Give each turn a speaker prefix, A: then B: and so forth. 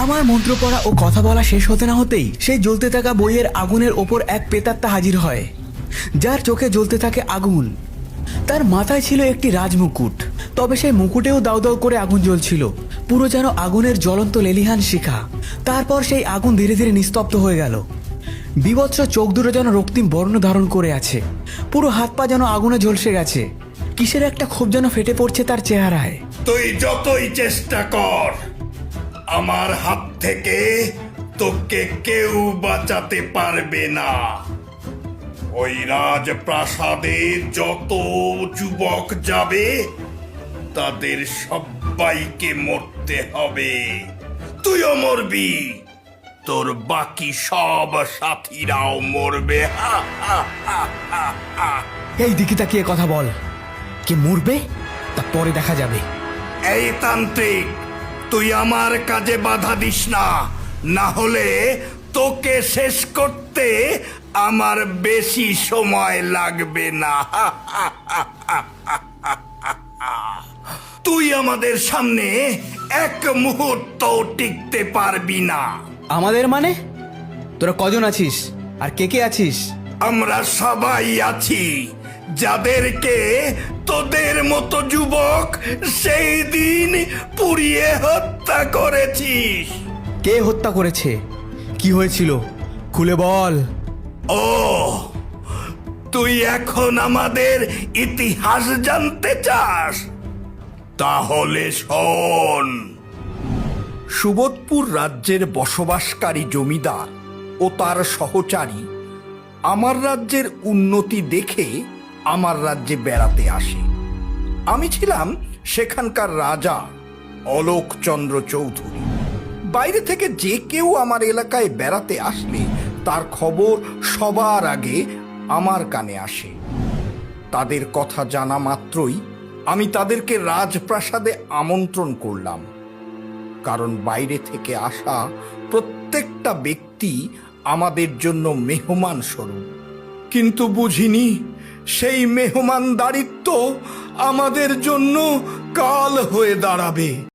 A: আমার মন্ত্র পড়া ও কথা বলা শেষ হতে না হতেই সেই জ্বলতে থাকা বইয়ের আগুনের ওপর এক প্রেতাত্মা হাজির হয়, যার চোখে জ্বলতে থাকে আগুন। তার মাথায় ছিল একটি রাজমুকুট, তবে সেই মুকুটেও দাউ দাউ করে আগুন জ্বলছিল, পুরো যেন আগুনের জ্বলন্ত লেলিহান শিখা। তারপর সেই আগুন ধীরে ধীরে নিস্তব্ধ হয়ে গেল। বীভৎস চোখ দুটো যেন রক্তিম বর্ণ ধারণ করে আছে, পুরো হাত পা যেন আগুনে ঝলসে গেছে। কিসের একটা ক্ষোভ যেন ফেটে পড়ছে তার চেহারায়।
B: তুই যতই চেষ্টা কর, আমার হাত থেকে তোকে কেউ বাঁচাতে পারবে না। ওই রাজপ্রাসাদে যত যুবক যাবে তাদের সবাইকে মরতে হবে। তুইও মরবি, তোর বাকি সব সাথীরাও মরবে।
A: এই দিকে তাকিয়ে কথা বল, কে মরবে তা পরে দেখা যাবে।
B: এই তান্ত্রিক, তুই আমার কাজে বাধা দিস না, না হলে তোকে শেষ করতে আমার বেশি সময় লাগবে না। তুই আমাদের সামনে এক মুহূর্ত টিকতে পারবি না।
A: আমাদের মানে? তোরা কজন আছিস আর কে কে আছিস?
B: আমরা সবাই আছি, যাদেরকে তোদের মতো যুবক সেই দিন পুড়িয়ে হত্যা করেছিস।
A: কে হত্যা করেছে? কি হয়েছিল খুলে বল।
B: ও, তুই এখন আমাদের ইতিহাস জানতে চাস? তাহলে শোন। সুবোধপুর রাজ্যের বসবাসকারী জমিদার ও তার সহচারী আমার রাজ্যের উন্নতি দেখে আমার রাজ্যে বেড়াতে আসে। আমি ছিলাম সেখানকার রাজা অলোকচন্দ্র চৌধুরী। বাইরে থেকে যে কেউ আমার এলাকায় বেড়াতে আসলে তার খবর সবার আগে আমার কানে আসে। তাদের কথা জানা মাত্রই আমি তাদেরকে রাজপ্রাসাদে আমন্ত্রণ করলাম, কারণ বাইরে থেকে আসা প্রত্যেকটা ব্যক্তি আমাদের জন্য মেহমান স্বরূপ। কিন্তু বুঝিনি সেই মেহমানদারিত্ব আমাদের জন্য কাল হয়ে দাঁড়াবে।